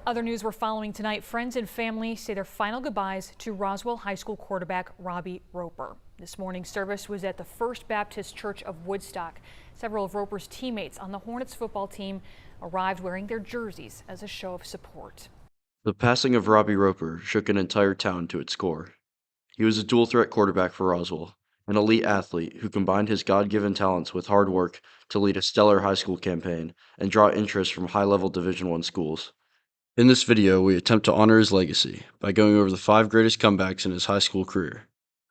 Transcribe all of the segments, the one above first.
Other news we're following tonight, friends and family say their final goodbyes to Roswell High School quarterback Robbie Roper. This morning's service was at the First Baptist Church of Woodstock. Several of Roper's teammates on the Hornets football team arrived wearing their jerseys as a show of support. The passing of Robbie Roper shook an entire town to its core. He was a dual-threat quarterback for Roswell, an elite athlete who combined his God-given talents with hard work to lead a stellar high school campaign and draw interest from high-level Division I schools. In this video, we attempt to honor his legacy by going over the 5 greatest comebacks in his high school career.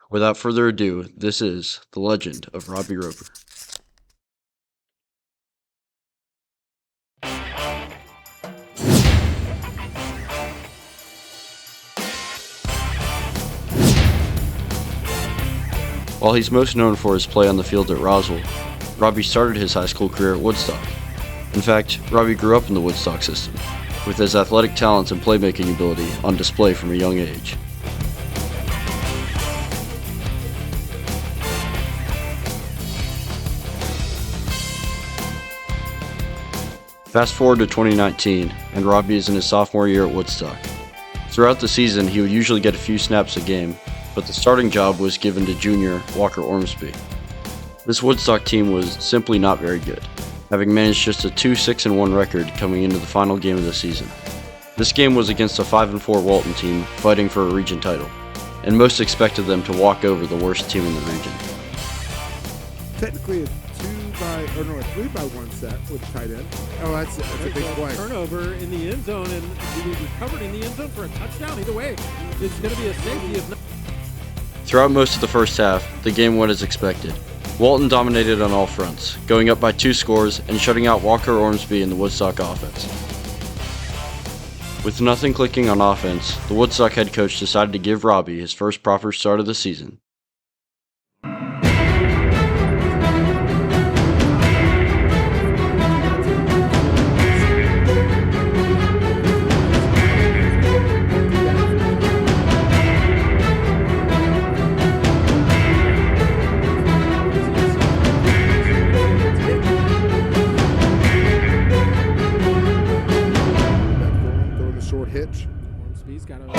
Without further ado, this is The Legend of Robbie Roper. While he's most known for his play on the field at Roswell, Robbie started his high school career at Woodstock. In fact, Robbie grew up in the Woodstock system, with his athletic talents and playmaking ability on display from a young age. Fast forward to 2019, and Robbie is in his sophomore year at Woodstock. Throughout the season, he would usually get a few snaps a game, but the starting job was given to junior Walker Ormsby. This Woodstock team was simply not very good, having managed just a 2-6-1 record coming into the final game of the season. This game was against a 5-4 Walton team fighting for a region title, and most expected them to walk over the worst team in the region. Technically a 3-by-1 set with the tight end. Oh, that's a big play. Turnover in the end zone, and he recovered in the end zone for a touchdown. Either way, it's going to be a safety. Throughout most of the first half, the game went as expected. Walton dominated on all fronts, going up by 2 scores and shutting out Walker Ormsby in the Woodstock offense. With nothing clicking on offense, the Woodstock head coach decided to give Robbie his first proper start of the season. Hitch. Ormsby's got a...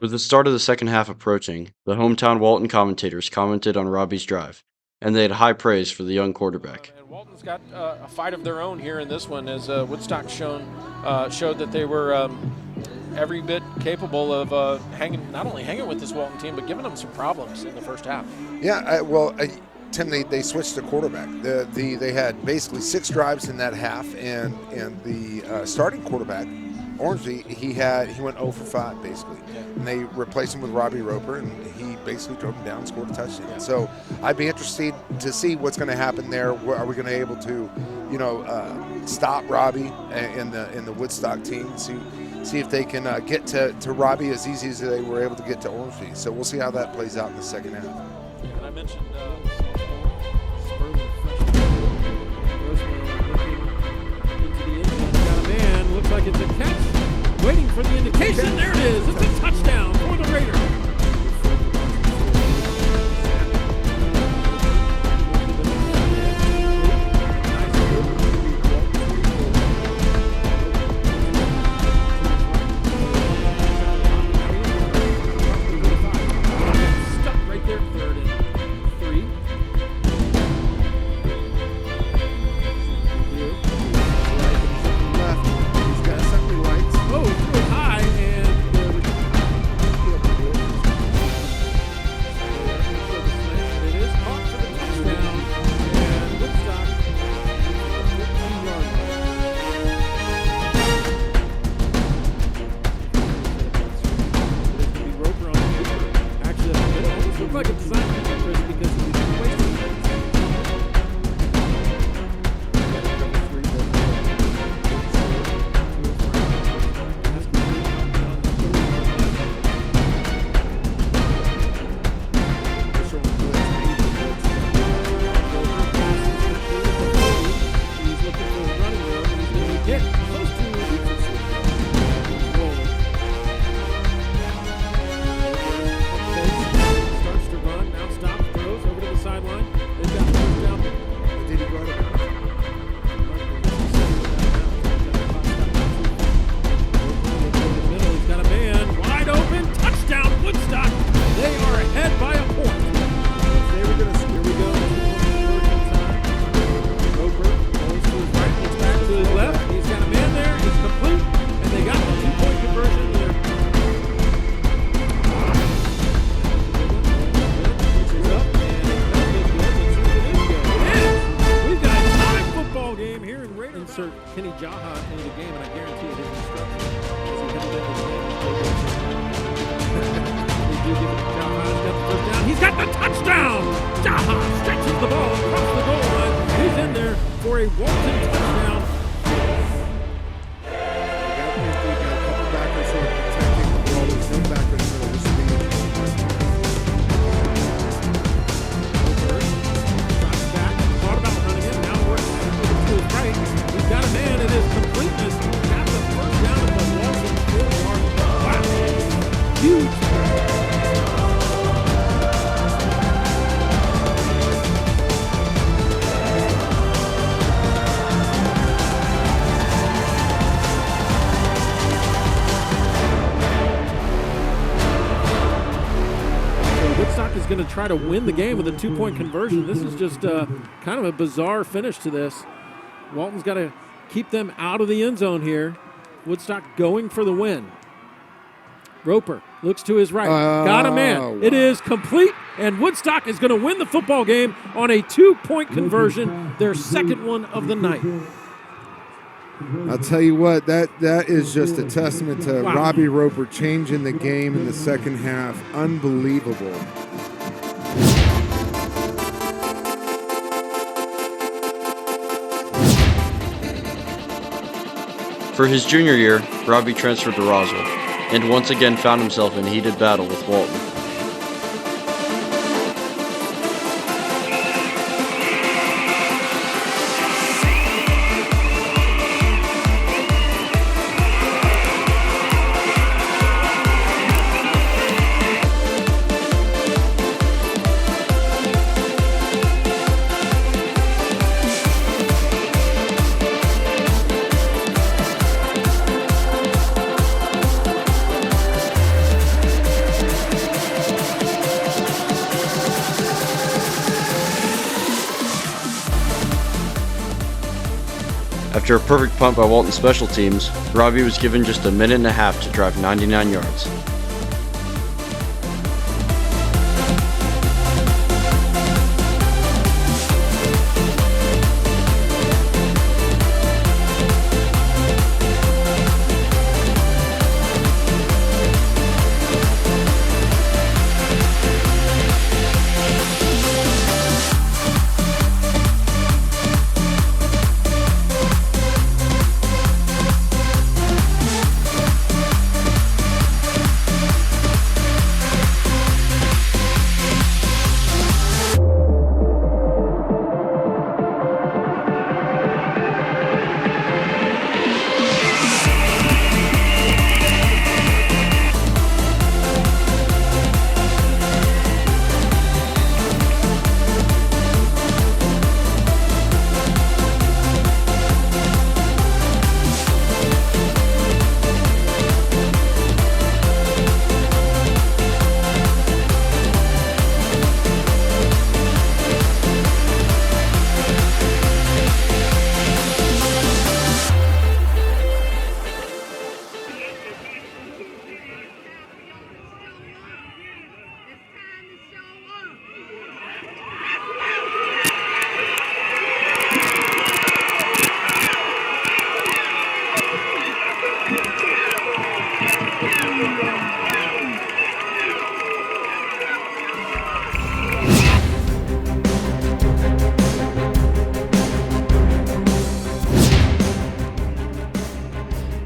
With the start of the second half approaching, the hometown Walton commentators commented on Robbie's drive, and they had high praise for the young quarterback. And Walton's got a fight of their own here in this one, as Woodstock showed that they were every bit capable of not only hanging with this Walton team, but giving them some problems in the first half. Yeah, Tim, they switched the quarterback. They had basically 6 drives in that half, and the starting quarterback, Ormsby, he went 0 for 5 basically, and they replaced him with Robbie Roper, and he basically drove him down and scored a touchdown. Yeah. So I'd be interested to see what's going to happen there. Are we going to be able to, stop Robbie in the Woodstock team and see if they can get to Robbie as easy as they were able to get to Ormsby. So we'll see how that plays out in the second half. And I mentioned. Looks like it's a catch. Waiting for the indication. There it is. It's a touchdown for the Raiders. Stuck right there, 3rd and 3. Left. He's got something lights. Oh, it's really high, and Jaha into the game, and I guarantee you his instructions as he headed into the game. They do give it to Jaha. He's got the first down. He's got the touchdown! Jaha stretches the ball across the goal line. He's in there for a Walton touchdown. Got a man in his completeness. Got the first down at the Walton 4-yard. Wow. Huge. So Woodstock is going to try to win the game with a 2-point conversion. This is just kind of a bizarre finish to this. Walton's got to keep them out of the end zone here. Woodstock going for the win. Roper looks to his right. Got a man. Wow. It is complete, and Woodstock is going to win the football game on a 2-point conversion, their second one of the night. I'll tell you what, that is just a testament to Robbie Roper changing the game in the second half. Unbelievable. For his junior year, Robbie transferred to Roswell, and once again found himself in heated battle with Walton. After a perfect punt by Walton special teams, Robbie was given just a minute and a half to drive 99 yards.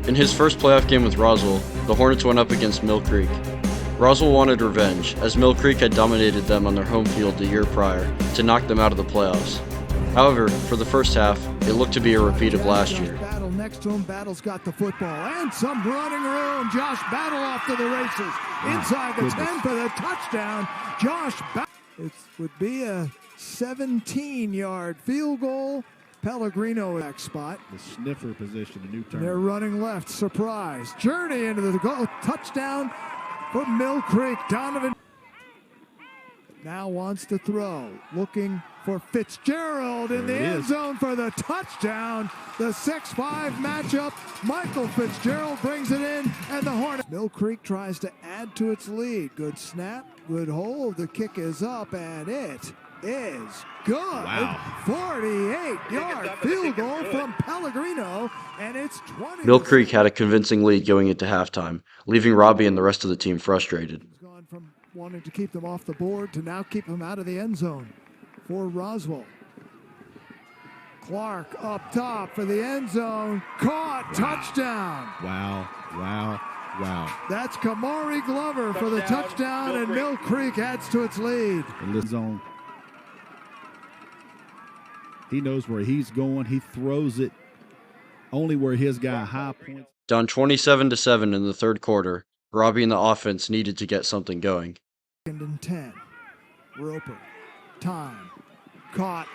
In his first playoff game with Roswell, the Hornets went up against Mill Creek. Roswell wanted revenge, as Mill Creek had dominated them on their home field the year prior to knock them out of the playoffs. However, for the first half, it looked to be a repeat of last year. Battle next to him. Battle's got the football and some running room. Josh Battle off to the races. Inside the 10 for the touchdown. Josh Battle. It would be a 17-yard field goal. Pellegrino back spot. The sniffer position, a new turn. They're running left. Surprise. Journey into the goal. Touchdown for Mill Creek. Donovan now wants to throw. Looking for Fitzgerald in the end zone for the touchdown. The 6-5 matchup. Michael Fitzgerald brings it in, and the Hornets. Mill Creek tries to add to its lead. Good snap, good hold. The kick is up, and it is good. Wow. 48-yard field goal from Pellegrino, and it's 20. Mill Creek had a convincing lead going into halftime, leaving Robbie and the rest of the team frustrated. He's gone from wanting to keep them off the board to now keep them out of the end zone for Roswell. Clark up top for the end zone. Caught. Touchdown. Wow. That's Kamari Glover for the touchdown, and Mill Creek adds to its lead. In the zone. He knows where he's going. He throws it only where his guy high points. Down 27-7 in the third quarter, Robbie and the offense needed to get something going. 2nd and 10. Roper. Time. Caught.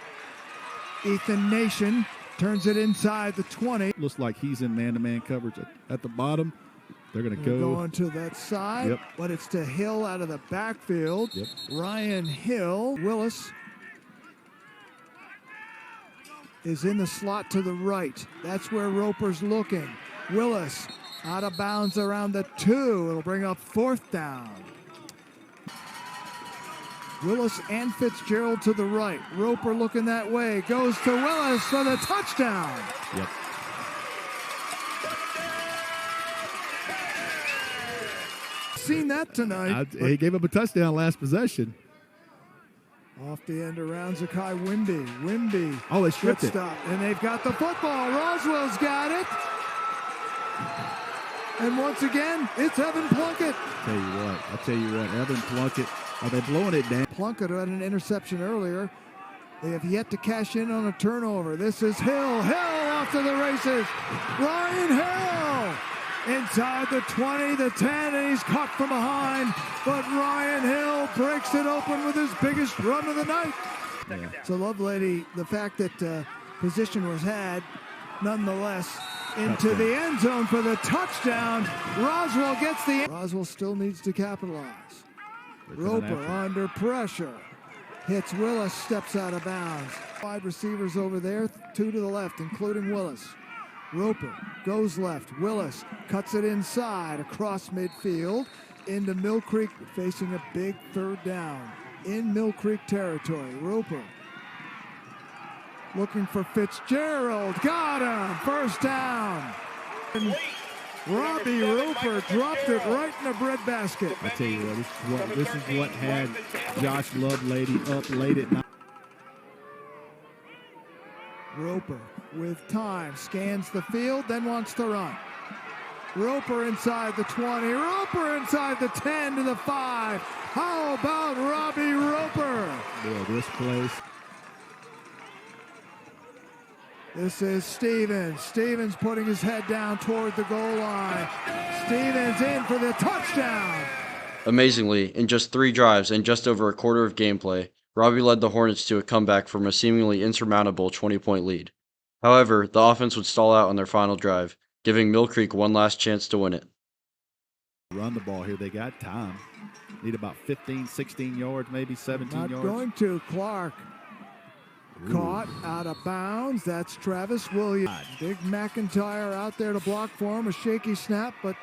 Ethan Nation turns it inside the 20. Looks like he's in man-to-man coverage at the bottom. They're going to go. Going to that side, Yep. but it's to Hill out of the backfield. Yep. Ryan Hill. Willis is in the slot to the right. That's where Roper's looking. Willis out of bounds around the 2. It'll bring up 4th down. Willis and Fitzgerald to the right. Roper looking that way. Goes to Willis for the touchdown. Yep. Seen that tonight. He gave up a touchdown last possession. Off the end around Zakai Wimby. Oh, they stripped Good it. stop. And they've got the football. Roswell's got it. And once again, it's Evan Plunkett. I'll tell you what, Evan Plunkett, are they blowing it down? Plunkett had an interception earlier. They have yet to cash in on a turnover. This is Hill. Hill off to the races. Ryan Hill inside the 20, the 10, and he's caught from behind. But Ryan Hill breaks it open with his biggest run of the night. Yeah. So, Lovelady, the fact that position was had, nonetheless, into the end zone for the touchdown. Roswell gets the... Roswell still needs to capitalize. Roper under pressure. Hits Willis, steps out of bounds. 5 receivers over there, 2 to the left, including Willis. Roper goes left. Willis cuts it inside across midfield into Mill Creek, facing a big 3rd down in Mill Creek territory. Roper looking for Fitzgerald. Got him. 1st down. And Robbie Roper dropped it right in the breadbasket. I tell you what, this is what had Josh Lovelady up late at night. Roper with time, scans the field, then wants to run. Roper inside the 20, Roper inside the 10 to the 5. How about Robbie Roper? Boy, this place. This is Stevens. Stevens putting his head down toward the goal line. Stevens in for the touchdown. Amazingly, in just 3 drives and just over a quarter of gameplay, Robbie led the Hornets to a comeback from a seemingly insurmountable 20-point lead. However, the offense would stall out on their final drive, giving Mill Creek one last chance to win it. Run the ball here. They got time. Need about 15, 16 yards, maybe 17 Not yards. going to. Clark. Caught out of bounds. That's Travis Williams. Big McIntyre out there to block for him. A shaky snap, but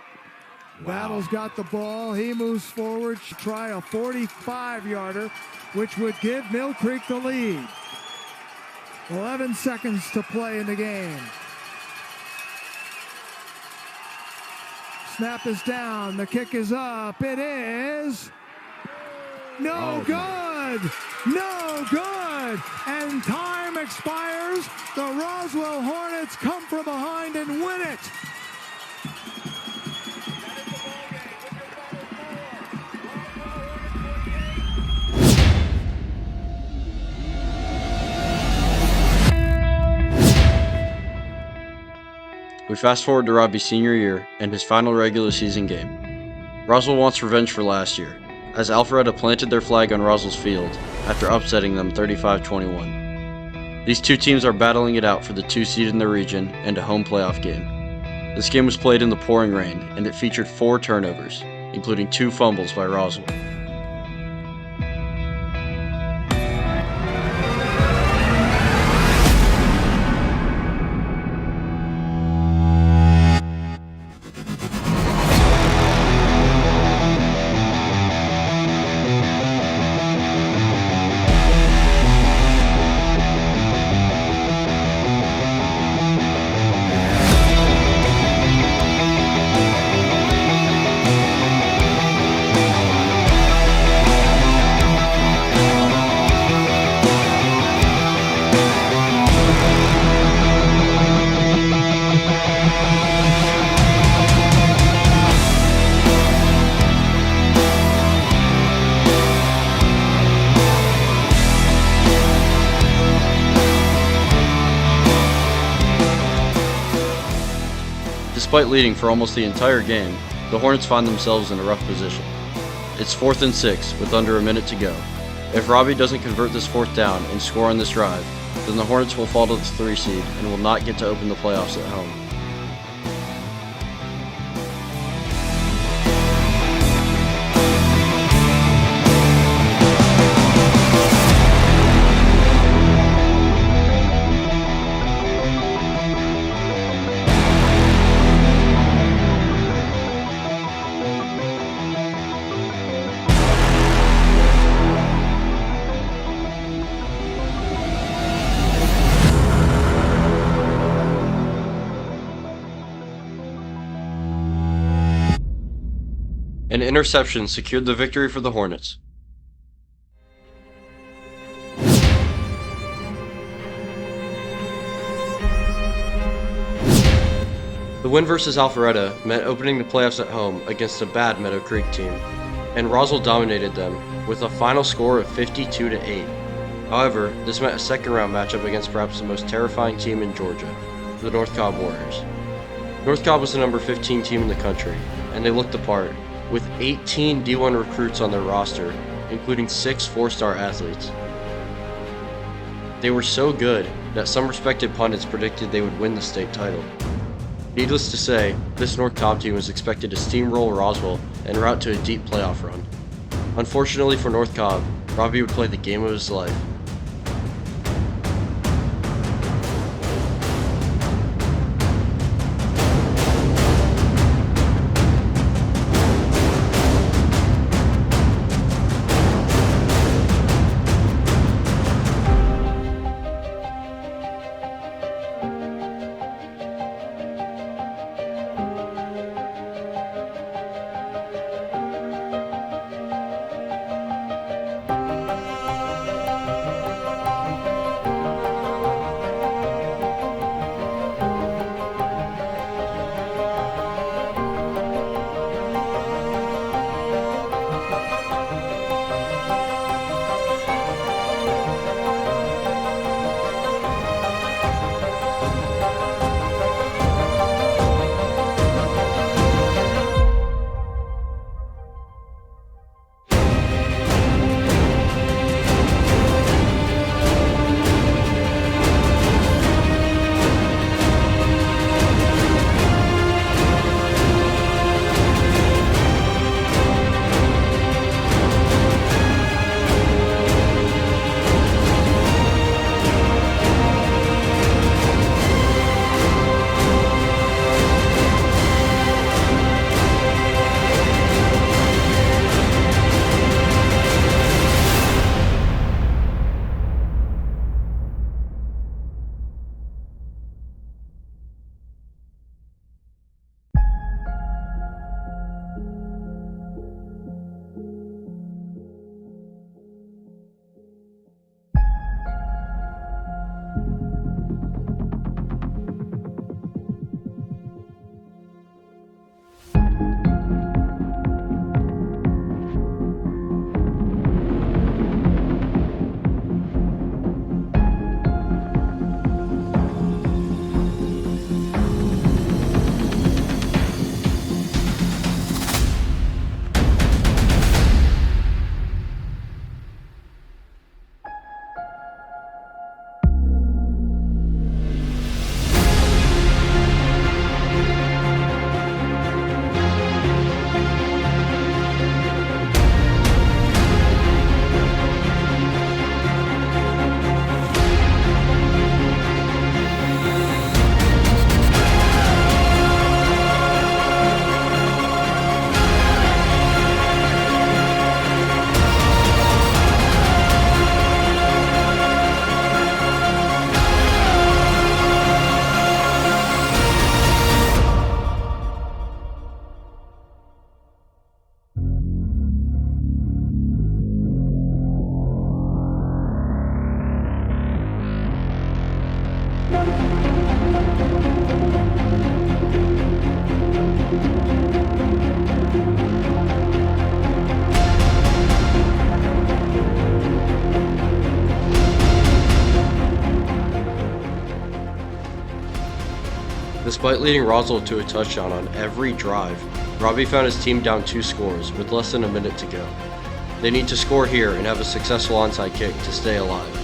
Battle's got the ball. He moves forward. Try a 45-yarder, which would give Mill Creek the lead. 11 seconds to play in the game. Snap is down. The kick is up. It is no good. No good. And time expires. The Roswell Hornets come from behind and win it. We fast forward to Robbie's senior year and his final regular season game. Roswell wants revenge for last year, as Alpharetta planted their flag on Roswell's field after upsetting them 35-21. These two teams are battling it out for the 2 seed in the region and a home playoff game. This game was played in the pouring rain, and it featured 4 turnovers, including 2 fumbles by Roswell. Despite leading for almost the entire game, the Hornets find themselves in a rough position. It's 4th and 6 with under a minute to go. If Robbie doesn't convert this 4th down and score on this drive, then the Hornets will fall to the 3 seed and will not get to open the playoffs at home. An interception secured the victory for the Hornets. The win versus Alpharetta meant opening the playoffs at home against a bad Meadow Creek team, and Roswell dominated them with a final score of 52-8. However, this meant a second-round matchup against perhaps the most terrifying team in Georgia, the North Cobb Warriors. North Cobb was the number 15 team in the country, and they looked the part, with 18 D1 recruits on their roster, including 6 4-star athletes. They were so good that some respected pundits predicted they would win the state title. Needless to say, this North Cobb team was expected to steamroll Roswell en route to a deep playoff run. Unfortunately for North Cobb, Robbie would play the game of his life. Despite leading Roswell to a touchdown on every drive, Robbie found his team down 2 scores with less than a minute to go. They need to score here and have a successful onside kick to stay alive.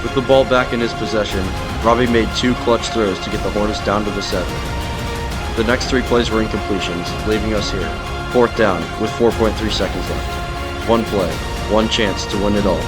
With the ball back in his possession, Robbie made 2 clutch throws to get the Hornets down to the 7. The next 3 plays were incompletions, leaving us here, 4th down with 4.3 seconds left. 1 play, 1 chance to win it all.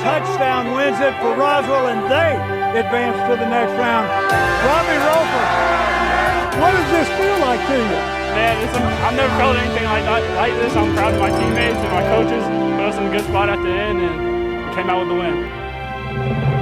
Touchdown wins it for Roswell, and they advance to the next round. Robbie Roper, what does this feel like to you? Man, I've never felt anything like this. I'm proud of my teammates and my coaches. Put us in a good spot at the end and came out with the win.